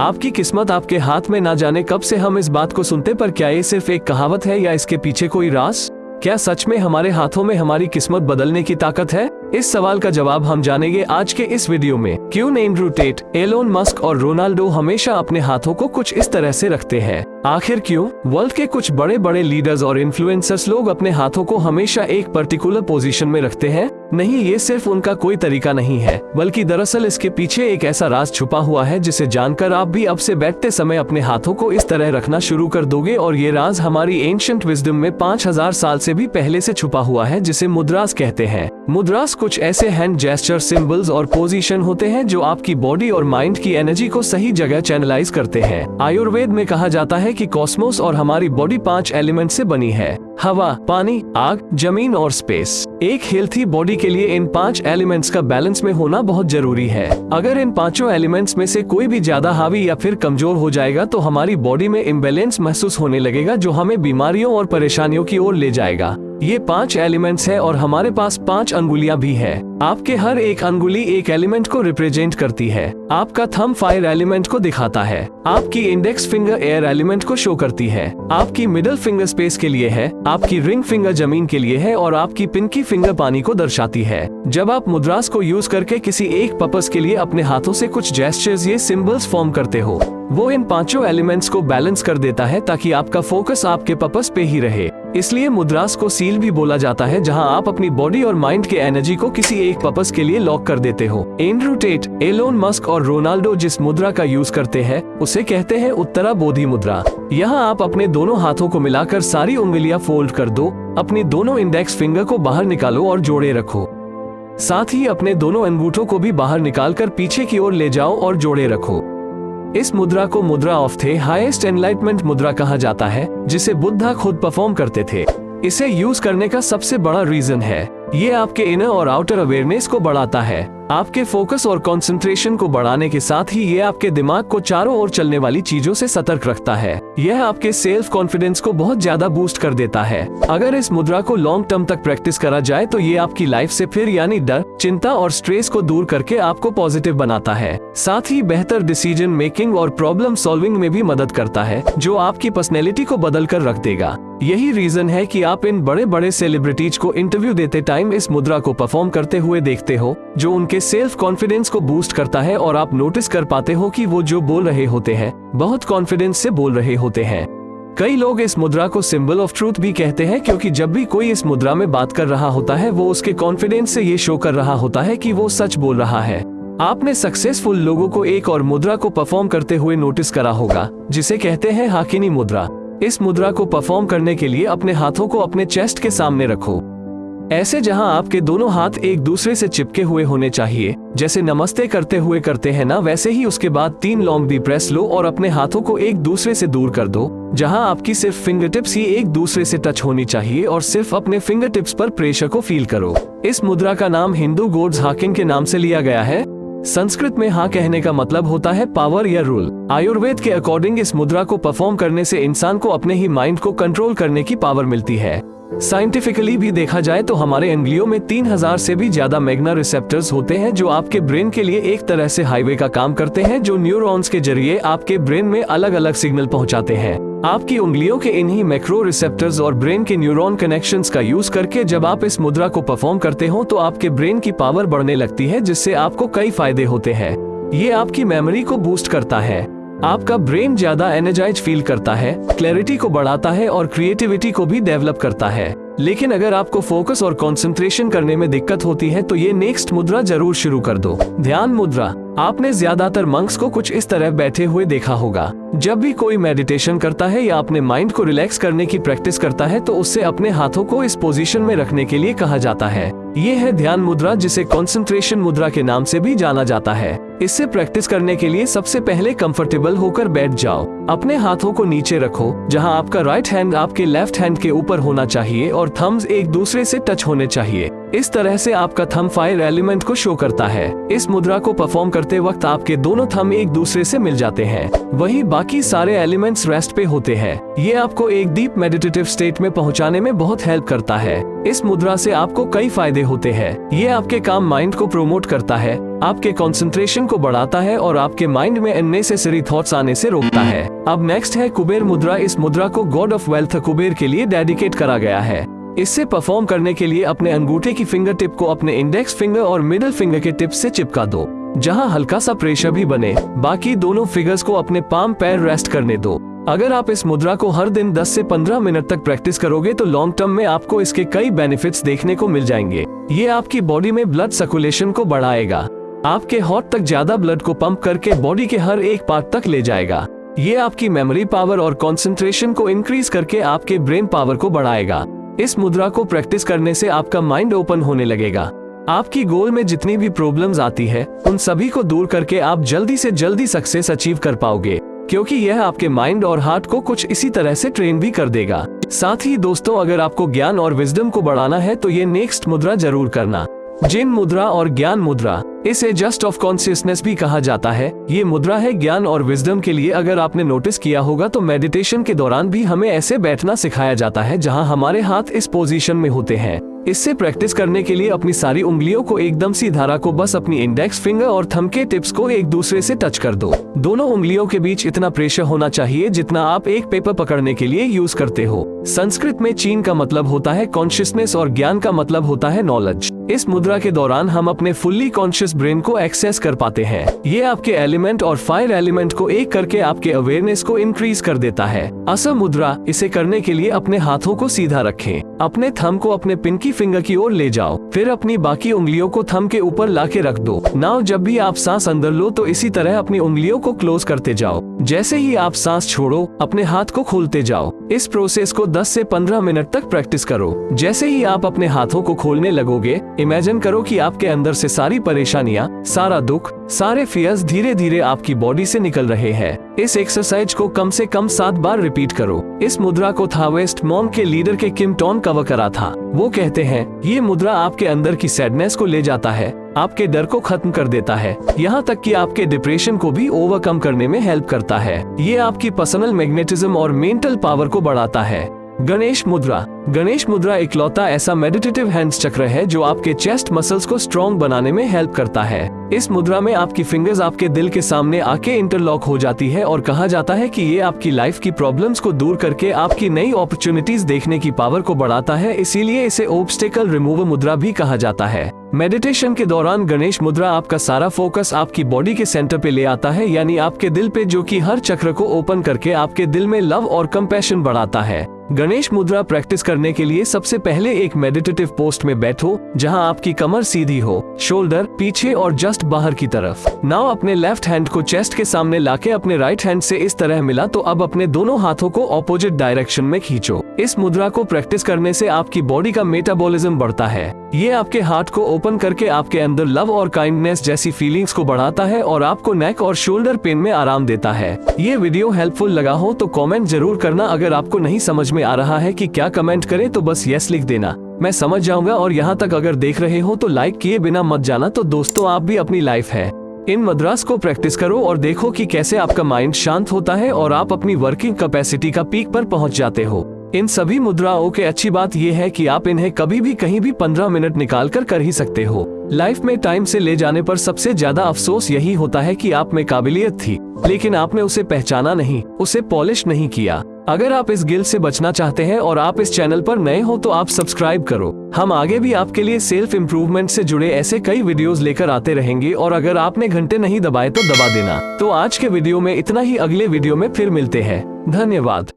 आपकी किस्मत आपके हाथ में, ना जाने कब से हम इस बात को सुनते, पर क्या ये सिर्फ एक कहावत है या इसके पीछे कोई राज? क्या सच में हमारे हाथों में हमारी किस्मत बदलने की ताकत है? इस सवाल का जवाब हम जानेंगे आज के इस वीडियो में। क्यों एंड्रयू टेट, एलोन मस्क और रोनाल्डो हमेशा अपने हाथों को कुछ इस तरह से रखते हैं? आखिर क्यों वर्ल्ड के कुछ बड़े बड़े लीडर्स और इन्फ्लुएंसर्स लोग अपने हाथों को हमेशा एक पर्टिकुलर पोजीशन में रखते हैं? नहीं, ये सिर्फ उनका कोई तरीका नहीं है, बल्कि दरअसल इसके पीछे एक ऐसा राज छुपा हुआ है जिसे जानकर आप भी अब से बैठते समय अपने हाथों को इस तरह रखना शुरू कर दोगे। और ये राज हमारी एंशिएंट विजडम में 5000 साल से भी पहले से छुपा हुआ है, जिसे मुद्रास कहते हैं। मुद्रास कुछ ऐसे हैंड जेस्चर, सिंबल्स और पोजीशन होते हैं जो आपकी बॉडी और माइंड की एनर्जी को सही जगह चैनलाइज करते हैं। आयुर्वेद में कहा जाता है कि कॉस्मोस और हमारी बॉडी 5 एलिमेंट से बनी है: हवा, पानी, आग, जमीन और स्पेस। एक हेल्थी बॉडी के लिए इन 5 एलिमेंट्स का बैलेंस में होना बहुत जरूरी है। अगर इन 5 एलिमेंट्स में से कोई भी ज्यादा हावी या फिर कमजोर हो जाएगा तो हमारी बॉडी में इम्बैलेंस महसूस होने लगेगा, जो हमें बीमारियों और परेशानियों की ओर ले जाएगा। ये 5 एलिमेंट्स है और हमारे पास 5 अंगुलियां भी है। आपके हर एक अंगुली एक एलिमेंट को रिप्रेजेंट करती है। आपका थंब फायर एलिमेंट को दिखाता है, आपकी इंडेक्स फिंगर एयर एलिमेंट को शो करती है, आपकी मिडिल फिंगर स्पेस के लिए है, आपकी रिंग फिंगर जमीन के लिए है और आपकी पिनकी फिंगर पानी को दर्शाती है। जब आप मुद्रास को यूज करके किसी एक पर्पस के लिए अपने हाथों से कुछ जेस्चर्स, ये सिंबल्स फॉर्म करते हो, वो इन 5 एलिमेंट्स को बैलेंस कर देता है ताकि आपका फोकस आपके पर्पस पे ही रहे। इसलिए मुद्रास को सील भी बोला जाता है, जहां आप अपनी बॉडी और माइंड के एनर्जी को किसी एक पर्पस के लिए लॉक कर देते हो। एंड्रयू टेट, एलोन मस्क और रोनाल्डो जिस मुद्रा का यूज करते हैं उसे कहते हैं उत्तरा बोधि मुद्रा। यहाँ आप अपने दोनों हाथों को मिलाकर सारी उंगलियां फोल्ड कर दो, अपनी दोनों इंडेक्स फिंगर को बाहर निकालो और जोड़े रखो। साथ ही अपने दोनों अंगूठों को भी बाहर निकालकर पीछे की ओर ले जाओ और जोड़े रखो। इस मुद्रा को मुद्रा ऑफ द हाईएस्ट एनलाइटमेंट मुद्रा कहा जाता है, जिसे बुद्धा खुद परफॉर्म करते थे। इसे यूज करने का सबसे बड़ा रीजन है, ये आपके इनर और आउटर अवेयरनेस को बढ़ाता है। आपके फोकस और कंसंट्रेशन को बढ़ाने के साथ ही ये आपके दिमाग को चारों ओर चलने वाली चीजों से सतर्क रखता है। यह आपके सेल्फ कॉन्फिडेंस को बहुत ज्यादा बूस्ट कर देता है। अगर इस मुद्रा को लॉन्ग टर्म तक प्रैक्टिस करा जाए तो ये आपकी लाइफ से फिर यानी डर, चिंता और स्ट्रेस को दूर करके आपको पॉजिटिव बनाता है। साथ ही बेहतर डिसीजन मेकिंग और प्रॉब्लम सॉल्विंग में भी मदद करता है, जो आपकी पर्सनैलिटी को बदल कर रख देगा। यही रीजन है कि आप इन बड़े बड़े सेलिब्रिटीज को इंटरव्यू देते टाइम इस मुद्रा को परफॉर्म करते हुए देखते हो, जो उनके सेल्फ कॉन्फिडेंस को बूस्ट करता है और आप नोटिस कर पाते हो कि वो जो बोल रहे होते हैं बहुत कॉन्फिडेंस से बोल रहे होते हैं। कई लोग इस मुद्रा को सिंबल ऑफ ट्रूथ भी कहते हैं, क्योंकि जब भी कोई इस मुद्रा में बात कर रहा होता है वो उसके कॉन्फिडेंस से ये शो कर रहा होता है कि वो सच बोल रहा है। आपने सक्सेसफुल लोगों को एक और मुद्रा को परफॉर्म करते हुए नोटिस करा होगा, जिसे कहते हैं हाकिनी मुद्रा। इस मुद्रा को परफॉर्म करने के लिए अपने हाथों को अपने चेस्ट के सामने रखो, ऐसे जहां आपके दोनों हाथ एक दूसरे से चिपके हुए होने चाहिए। जैसे नमस्ते करते हुए करते हैं ना, वैसे ही उसके बाद 3 लॉन्ग डीप ब्रेथ्स लो और अपने हाथों को एक दूसरे से दूर कर दो, जहां आपकी सिर्फ फिंगर टिप्स ही एक दूसरे से टच होनी चाहिए और सिर्फ अपने फिंगर टिप्स पर प्रेशर को फील करो। इस मुद्रा का नाम हिंदू गॉड्स हाकिंग के नाम से लिया गया है। संस्कृत में हाँ कहने का मतलब होता है पावर या रूल। आयुर्वेद के अकॉर्डिंग इस मुद्रा को परफॉर्म करने से इंसान को अपने ही माइंड को कंट्रोल करने की पावर मिलती है। साइंटिफिकली भी देखा जाए तो हमारे अंगुलियों में 3000 से भी ज्यादा मैग्ना रिसेप्टर्स होते हैं, जो आपके ब्रेन के लिए एक तरह से हाईवे का काम करते हैं, जो न्यूरॉन्स के जरिए आपके ब्रेन में अलग अलग सिग्नल पहुंचाते हैं। आपकी उंगलियों के इन्हीं मैक्रो रिसेप्टर्स और ब्रेन के न्यूरॉन कनेक्शंस का यूज करके जब आप इस मुद्रा को परफॉर्म करते हो तो आपके ब्रेन की पावर बढ़ने लगती है, जिससे आपको कई फायदे होते हैं। ये आपकी मेमोरी को बूस्ट करता है, आपका ब्रेन ज्यादा एनर्जाइज फील करता है, क्लैरिटी को बढ़ाता है और क्रिएटिविटी को भी डेवलप करता है। लेकिन अगर आपको फोकस और कंसंट्रेशन करने में दिक्कत होती है तो ये नेक्स्ट मुद्रा जरूर शुरू कर दो, ध्यान मुद्रा। आपने ज्यादातर मंक्स को कुछ इस तरह बैठे हुए देखा होगा। जब भी कोई मेडिटेशन करता है या अपने माइंड को रिलैक्स करने की प्रैक्टिस करता है तो उससे अपने हाथों को इस पोजीशन में रखने के लिए कहा जाता है। ये है ध्यान मुद्रा, जिसे कंसंट्रेशन मुद्रा के नाम से भी जाना जाता है। इससे प्रैक्टिस करने के लिए सबसे पहले कंफर्टेबल होकर बैठ जाओ। अपने हाथों को नीचे रखो, जहां आपका राइट हैंड आपके लेफ्ट हैंड के ऊपर होना चाहिए और थम्स एक दूसरे से टच होने चाहिए। इस तरह से आपका थंब फायर एलिमेंट को शो करता है। इस मुद्रा को परफॉर्म करते वक्त आपके दोनों थंब एक दूसरे से मिल जाते हैं, वहीं बाकी सारे एलिमेंट्स रेस्ट पे होते हैं। ये आपको एक डीप मेडिटेटिव स्टेट में पहुंचाने में बहुत हेल्प करता है। इस मुद्रा से आपको कई फायदे होते हैं। ये आपके काम माइंड को प्रोमोट करता है, आपके कंसंट्रेशन को बढ़ाता है और आपके माइंड में अननेसेसरी थॉट्स आने से रोकता है। अब नेक्स्ट है कुबेर मुद्रा। इस मुद्रा को गॉड ऑफ वेल्थ कुबेर के लिए डेडिकेट करा गया है। इससे परफॉर्म करने के लिए अपने अंगूठे की फिंगर टिप को अपने इंडेक्स फिंगर और मिडिल फिंगर के टिप से चिपका दो, जहां हल्का सा प्रेशर भी बने। बाकी दोनों फिंगर्स को अपने पाम पैर रेस्ट करने दो। अगर आप इस मुद्रा को हर दिन 10 से 15 मिनट तक प्रैक्टिस करोगे तो लॉन्ग टर्म में आपको इसके कई बेनिफिट्स देखने को मिल जाएंगे। ये आपकी बॉडी में ब्लड सर्कुलेशन को बढ़ाएगा, आपके हार्ट तक ज्यादा ब्लड को पंप करके बॉडी के हर एक पार्ट तक ले जाएगा। ये आपकी मेमोरी पावर और कंसंट्रेशन को इंक्रीज करके आपके ब्रेन पावर को बढ़ाएगा। इस मुद्रा को प्रैक्टिस करने से आपका माइंड ओपन होने लगेगा। आपकी गोल में जितनी भी प्रॉब्लम्स आती है उन सभी को दूर करके आप जल्दी से जल्दी सक्सेस अचीव कर पाओगे, क्योंकि यह आपके माइंड और हार्ट को कुछ इसी तरह से ट्रेन भी कर देगा। साथ ही दोस्तों, अगर आपको ज्ञान और विजडम को बढ़ाना है तो ये नेक्स्ट मुद्रा जरूर करना, जिन मुद्रा और ज्ञान मुद्रा। इसे जस्ट ऑफ कॉन्शियसनेस भी कहा जाता है। ये मुद्रा है ज्ञान और विजडम के लिए। अगर आपने नोटिस किया होगा तो मेडिटेशन के दौरान भी हमें ऐसे बैठना सिखाया जाता है जहां हमारे हाथ इस पोजीशन में होते हैं। इससे प्रैक्टिस करने के लिए अपनी सारी उंगलियों को एकदम सीधा रखो, बस अपनी इंडेक्स फिंगर और थंब के टिप्स को एक दूसरे से टच कर दो। दोनों उंगलियों के बीच इतना प्रेशर होना चाहिए जितना आप एक पेपर पकड़ने के लिए यूज करते हो। संस्कृत में चीन का मतलब होता है कॉन्शियसनेस और ज्ञान का मतलब होता है नॉलेज। इस मुद्रा के दौरान हम अपने फुल्ली कॉन्शियस ब्रेन को एक्सेस कर पाते हैं। ये आपके एलिमेंट और फायर एलिमेंट को एक करके आपके अवेयरनेस को इंक्रीज कर देता है। असम मुद्रा। इसे करने के लिए अपने हाथों को सीधा रखें, अपने थंब को अपने पिंकी फिंगर की ओर ले जाओ, फिर अपनी बाकी उंगलियों को थंब के ऊपर लाके रख दो। नाउ जब भी आप सांस अंदर लो तो इसी तरह अपनी उंगलियों को क्लोज करते जाओ। जैसे ही आप सांस छोड़ो अपने हाथ को खोलते जाओ। इस प्रोसेस को 10 से 15 मिनट तक प्रैक्टिस करो। जैसे ही आप अपने हाथों को खोलने लगोगे, इमेजिन करो कि आपके अंदर से सारी परेशानियां, सारा दुख, सारे फियर्स धीरे धीरे आपकी बॉडी से निकल रहे हैं। इस एक्सरसाइज को कम से कम 7 बार रिपीट करो। इस मुद्रा को थाओइस्ट मॉन्क के लीडर के किम टॉन कवर करा था। वो कहते हैं ये मुद्रा आपके अंदर की सैडनेस को ले जाता है, आपके डर को खत्म कर देता है, यहाँ तक कि आपके डिप्रेशन को भी ओवरकम करने में हेल्प करता है। ये आपकी पर्सनल मैग्नेटिज्म और मेंटल पावर को बढ़ाता है। गणेश मुद्रा। गणेश मुद्रा इकलौता ऐसा मेडिटेटिव हैंड्स चक्र है जो आपके चेस्ट मसल्स को स्ट्रॉन्ग बनाने में हेल्प करता है। इस मुद्रा में आपकी फिंगर्स आपके दिल के सामने आके इंटरलॉक हो जाती है और कहा जाता है कि ये आपकी लाइफ की प्रॉब्लम्स को दूर करके आपकी नई अपॉर्चुनिटीज देखने की पावर को बढ़ाता है। इसीलिए इसे ऑब्स्टेकल रिमूवर मुद्रा भी कहा जाता है। मेडिटेशन के दौरान गणेश मुद्रा आपका सारा फोकस आपकी बॉडी के सेंटर पे ले आता है, यानी आपके दिल पे, जो कि हर चक्र को ओपन करके आपके दिल में लव और कंपैशन बढ़ाता है। गणेश मुद्रा प्रैक्टिस करने के लिए सबसे पहले एक मेडिटेटिव पोस्ट में बैठो जहां आपकी कमर सीधी हो, शोल्डर पीछे और जस्ट बाहर की तरफ। नाउ अपने लेफ्ट हैंड को चेस्ट के सामने लाके अपने राइट हैंड से इस तरह मिला, तो अब अपने दोनों हाथों को ऑपोजिट डायरेक्शन में खींचो। इस मुद्रा को प्रैक्टिस करने से आपकी बॉडी का मेटाबॉलिज्म बढ़ता है। ये आपके हार्ट को ओपन करके आपके अंदर लव और काइंडनेस जैसी फीलिंग्स को बढ़ाता है और आपको नेक और शोल्डर पेन में आराम देता है। ये वीडियो हेल्पफुल लगा हो तो कमेंट जरूर करना। अगर आपको नहीं समझ में आ रहा है कि क्या कमेंट करें तो बस यस लिख देना, मैं समझ जाऊंगा। और यहाँ तक अगर देख रहे हो तो लाइक किए बिना मत जाना। तो दोस्तों, आप भी अपनी लाइफ है इन मुद्रास को प्रैक्टिस करो और देखो कि कैसे आपका माइंड शांत होता है और आप अपनी वर्किंग कैपेसिटी का पीक पर पहुंच जाते हो। इन सभी मुद्राओं के अच्छी बात यह है कि आप इन्हें कभी भी कहीं भी 15 मिनट निकाल कर ही सकते हो। लाइफ में टाइम से ले जाने पर सबसे ज्यादा अफसोस यही होता है कि आप में काबिलियत थी लेकिन आपने उसे पहचाना नहीं, उसे पॉलिश नहीं किया। अगर आप इस गिल्ट से बचना चाहते हैं और आप इस चैनल पर नए हो तो आप सब्सक्राइब करो। हम आगे भी आपके लिए सेल्फ इम्प्रूवमेंट से जुड़े ऐसे कई वीडियोस लेकर आते रहेंगे। और अगर आपने घंटे नहीं दबाए तो दबा देना। तो आज के वीडियो में इतना ही, अगले वीडियो में फिर मिलते हैं। धन्यवाद।